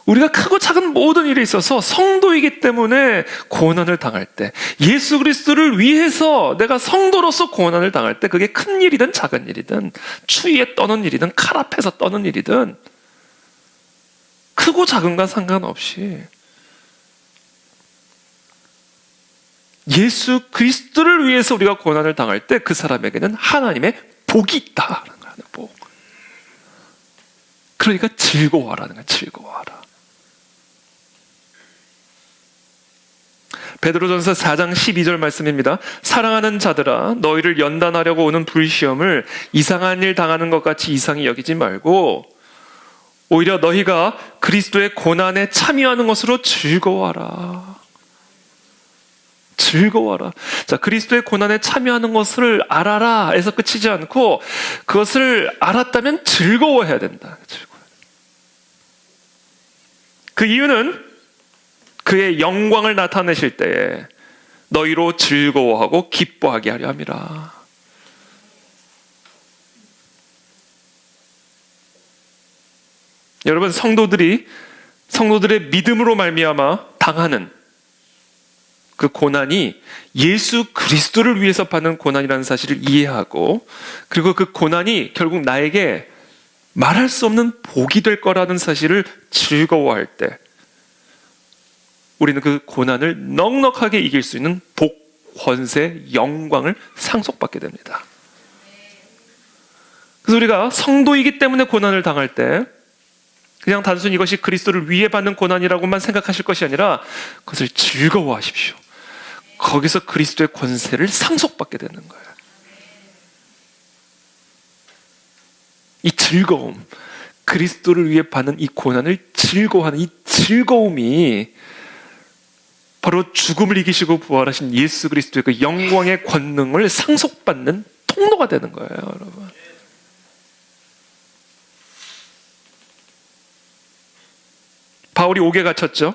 우리가 크고 작은 모든 일에 있어서 성도이기 때문에 고난을 당할 때, 예수 그리스도를 위해서 내가 성도로서 고난을 당할 때, 그게 큰 일이든 작은 일이든 추위에 떠는 일이든 칼 앞에서 떠는 일이든 크고 작은과 상관없이 예수 그리스도를 위해서 우리가 고난을 당할 때 그 사람에게는 하나님의 복이 있다라는 거예요. 복. 그러니까 즐거워하라는 거예요. 즐거워하라. 베드로전서 4장 12절 말씀입니다. 사랑하는 자들아, 너희를 연단하려고 오는 불시험을 이상한 일 당하는 것 같이 이상히 여기지 말고 오히려 너희가 그리스도의 고난에 참여하는 것으로 즐거워하라. 즐거워하라. 자, 그리스도의 고난에 참여하는 것을 알아라 해서 끝이지 않고 그것을 알았다면 즐거워해야 된다. 그 이유는 그의 영광을 나타내실 때에 너희로 즐거워하고 기뻐하게 하려 함이라. 여러분, 성도들의 믿음으로 말미암아 당하는 그 고난이 예수 그리스도를 위해서 받는 고난이라는 사실을 이해하고, 그리고 그 고난이 결국 나에게 말할 수 없는 복이 될 거라는 사실을 즐거워할 때 우리는 그 고난을 넉넉하게 이길 수 있는 복, 권세, 영광을 상속받게 됩니다. 그래서 우리가 성도이기 때문에 고난을 당할 때 그냥 단순히 이것이 그리스도를 위해 받는 고난이라고만 생각하실 것이 아니라 그것을 즐거워하십시오. 거기서 그리스도의 권세를 상속받게 되는 거예요. 이 즐거움, 그리스도를 위해 받는 이 고난을 즐거워하는 이 즐거움이 바로 죽음을 이기시고 부활하신 예수 그리스도의 그 영광의 권능을 상속받는 통로가 되는 거예요, 여러분. 바울이 옥에 갇혔죠.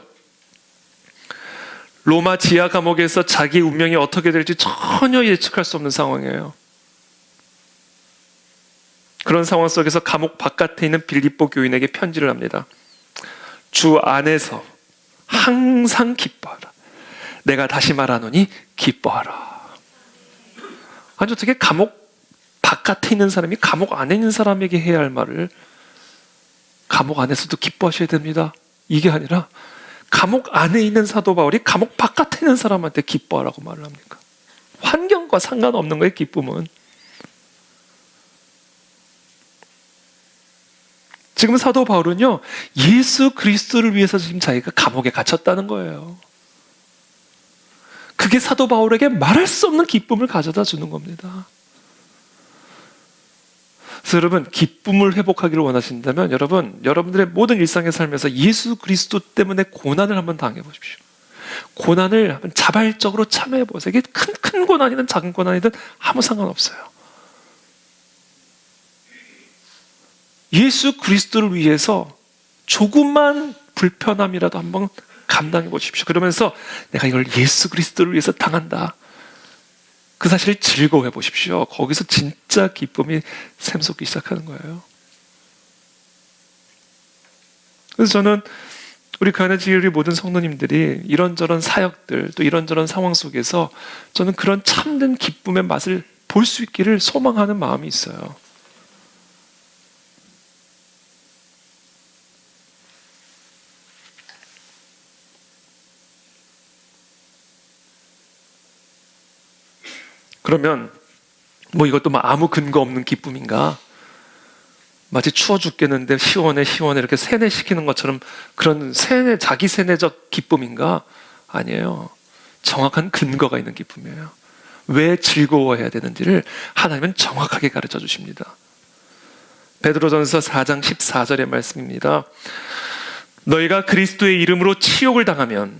로마 지하 감옥에서 자기 운명이 어떻게 될지 전혀 예측할 수 없는 상황이에요. 그런 상황 속에서 감옥 바깥에 있는 빌립보 교인에게 편지를 합니다. 주 안에서 항상 기뻐하라. 내가 다시 말하노니 기뻐하라. 아니, 어떻게 감옥 바깥에 있는 사람이 감옥 안에 있는 사람에게 해야 할 말을 감옥 안에서도 기뻐하셔야 됩니다. 이게 아니라 감옥 안에 있는 사도 바울이 감옥 바깥에 있는 사람한테 기뻐하라고 말을 합니까? 환경과 상관없는 거예요, 기쁨은. 지금 사도 바울은요, 예수 그리스도를 위해서 지금 자기가 감옥에 갇혔다는 거예요. 그게 사도 바울에게 말할 수 없는 기쁨을 가져다 주는 겁니다. 그래서 여러분, 기쁨을 회복하기를 원하신다면 여러분들의 모든 일상의 삶에서 예수 그리스도 때문에 고난을 한번 당해보십시오. 고난을 한번 자발적으로 참여해보세요. 이게 큰 고난이든 작은 고난이든 아무 상관없어요. 예수 그리스도를 위해서 조금만 불편함이라도 한번 감당해 보십시오. 그러면서 내가 이걸 예수 그리스도를 위해서 당한다. 그 사실을 즐거워해 보십시오. 거기서 진짜 기쁨이 샘솟기 시작하는 거예요. 그래서 저는 우리 가나지리 모든 성도님들이 이런저런 사역들, 또 이런저런 상황 속에서 저는 그런 참된 기쁨의 맛을 볼 수 있기를 소망하는 마음이 있어요. 그러면 뭐 이것도 막 아무 근거 없는 기쁨인가? 마치 추워 죽겠는데 시원해 이렇게 세뇌시키는 것처럼 그런 자기 세뇌적 기쁨인가? 아니에요. 정확한 근거가 있는 기쁨이에요. 왜 즐거워해야 되는지를 하나님은 정확하게 가르쳐 주십니다. 베드로전서 4장 14절의 말씀입니다. 너희가 그리스도의 이름으로 치욕을 당하면,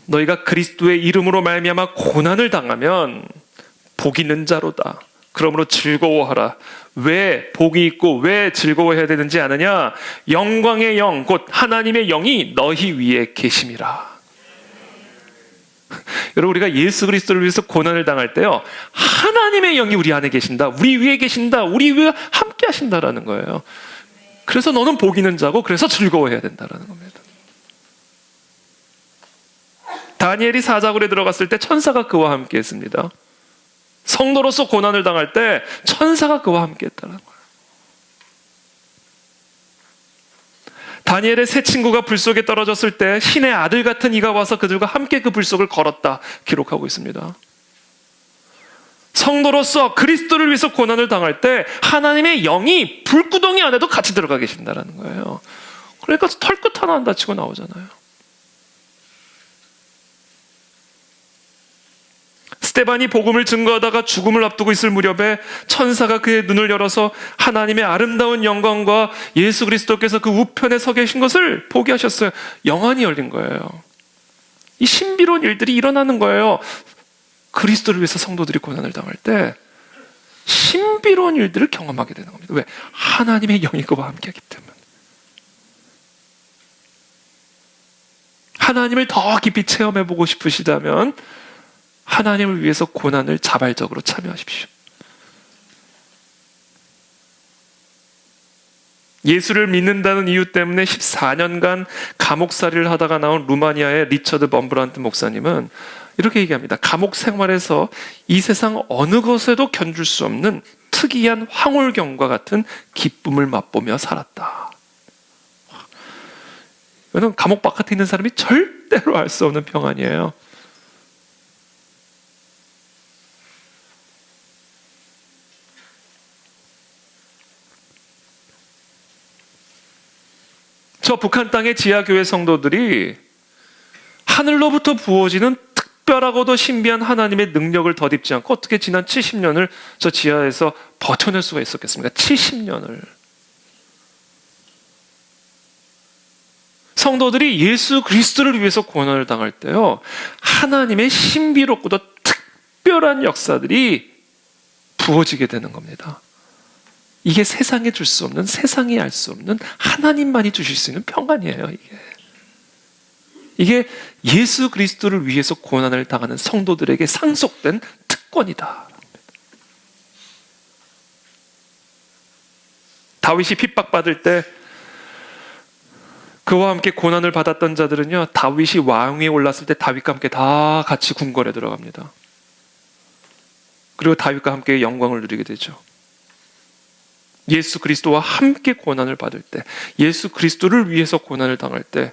너희가 그리스도의 이름으로 말미암아 고난을 당하면 복 있는 자로다. 그러므로 즐거워하라. 왜 복이 있고 왜 즐거워해야 되는지 아느냐? 영광의 영, 곧 하나님의 영이 너희 위에 계심이라. 여러분, 우리가 예수 그리스도를 위해서 고난을 당할 때요, 하나님의 영이 우리 안에 계신다, 우리 위에 계신다, 우리 위에 함께 하신다라는 거예요. 그래서 너는 복 있는 자고 그래서 즐거워해야 된다라는 겁니다. 다니엘이 사자굴에 들어갔을 때 천사가 그와 함께 했습니다. 성도로서 고난을 당할 때 천사가 그와 함께 했다는 거예요. 다니엘의 세 친구가 불 속에 떨어졌을 때 신의 아들 같은 이가 와서 그들과 함께 그 불 속을 걸었다 기록하고 있습니다. 성도로서 그리스도를 위해서 고난을 당할 때 하나님의 영이 불구덩이 안에도 같이 들어가 계신다는 거예요. 그러니까 털끝 하나 안 다치고 나오잖아요. 스데반이 복음을 증거하다가 죽음을 앞두고 있을 무렵에 천사가 그의 눈을 열어서 하나님의 아름다운 영광과 예수 그리스도께서 그 우편에 서 계신 것을 보게 하셨어요. 영안이 열린 거예요. 이 신비로운 일들이 일어나는 거예요. 그리스도를 위해서 성도들이 고난을 당할 때 신비로운 일들을 경험하게 되는 겁니다. 왜? 하나님의 영이 그와 함께하기 때문에. 하나님을 더 깊이 체험해보고 싶으시다면 하나님을 위해서 고난을 자발적으로 참여하십시오. 예수를 믿는다는 이유 때문에 14년간 감옥살이를 하다가 나온 루마니아의 리처드 범브란트 목사님은 이렇게 얘기합니다. 감옥 생활에서 이 세상 어느 것에도 견줄 수 없는 특이한 황홀경과 같은 기쁨을 맛보며 살았다. 이거는 감옥 바깥에 있는 사람이 절대로 알 수 없는 평안이에요. 저 북한 땅의 지하교회 성도들이 하늘로부터 부어지는 특별하고도 신비한 하나님의 능력을 덧입지 않고 어떻게 지난 70년을 저 지하에서 버텨낼 수가 있었겠습니까? 70년을. 성도들이 예수 그리스도를 위해서 고난을 당할 때요, 하나님의 신비롭고도 특별한 역사들이 부어지게 되는 겁니다. 이게 세상에 줄 수 없는, 세상이 알 수 없는 하나님만이 주실 수 있는 평안이에요. 이게 예수 그리스도를 위해서 고난을 당하는 성도들에게 상속된 특권이다. 다윗이 핍박받을 때 그와 함께 고난을 받았던 자들은요, 다윗이 왕위에 올랐을 때 다윗과 함께 다 같이 궁궐에 들어갑니다. 그리고 다윗과 함께 영광을 누리게 되죠. 예수 그리스도와 함께 고난을 받을 때, 예수 그리스도를 위해서 고난을 당할 때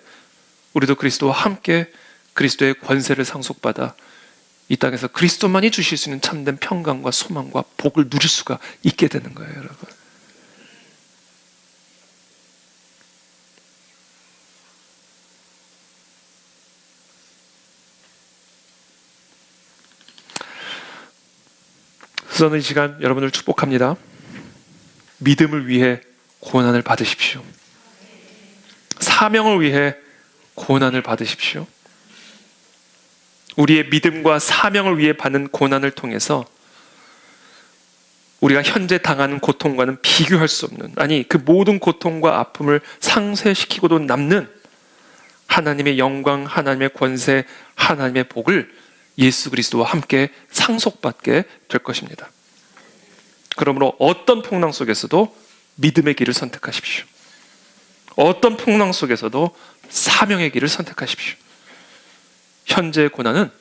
우리도 그리스도와 함께 그리스도의 권세를 상속받아 이 땅에서 그리스도만이 주실 수 있는 참된 평강과 소망과 복을 누릴 수가 있게 되는 거예요, 여러분. 저는 이 시간 여러분을 축복합니다. 믿음을 위해 고난을 받으십시오. 사명을 위해 고난을 받으십시오. 우리의 믿음과 사명을 위해 받는 고난을 통해서 우리가 현재 당하는 고통과는 비교할 수 없는, 아니 그 모든 고통과 아픔을 상쇄시키고도 남는 하나님의 영광, 하나님의 권세, 하나님의 복을 예수 그리스도와 함께 상속받게 될 것입니다. 그러므로 어떤 풍랑 속에서도 믿음의 길을 선택하십시오. 어떤 풍랑 속에서도 사명의 길을 선택하십시오. 현재의 고난은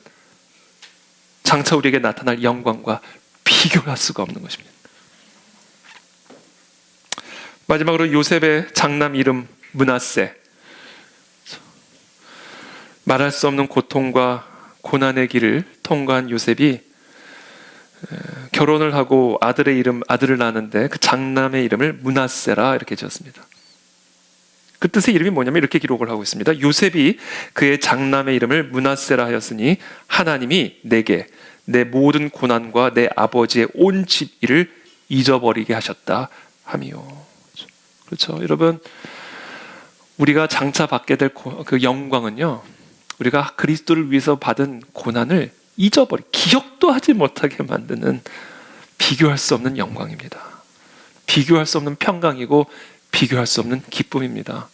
장차 우리에게 나타날 영광과 비교할 수가 없는 것입니다. 마지막으로 요셉의 장남 이름 므낫세. 말할 수 없는 고통과 고난의 길을 통과한 요셉이 결혼을 하고 아들을 낳았는데 그 장남의 이름을 므낫세라 이렇게 지었습니다. 그 뜻의 이름이 뭐냐면 이렇게 기록을 하고 있습니다. 요셉이 그의 장남의 이름을 므낫세라 하였으니 하나님이 내게 내 모든 고난과 내 아버지의 온 집 일을 잊어버리게 하셨다 하미요. 그렇죠, 여러분. 우리가 장차 받게 될 그 영광은요, 우리가 그리스도를 위해서 받은 고난을 기억도 하지 못하게 만드는 비교할 수 없는 영광입니다. 비교할 수 없는 평강이고 비교할 수 없는 기쁨입니다.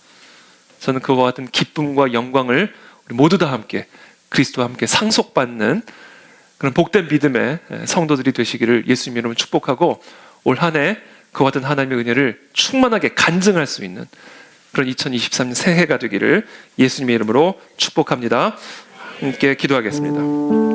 저는 그와 같은 기쁨과 영광을 우리 모두 다 함께 그리스도와 함께 상속받는 그런 복된 믿음의 성도들이 되시기를 예수님 이름으로 축복하고, 올 한 해 그와 같은 하나님의 은혜를 충만하게 간증할 수 있는 그런 2023년 새해가 되기를 예수님의 이름으로 축복합니다. 함께 기도하겠습니다.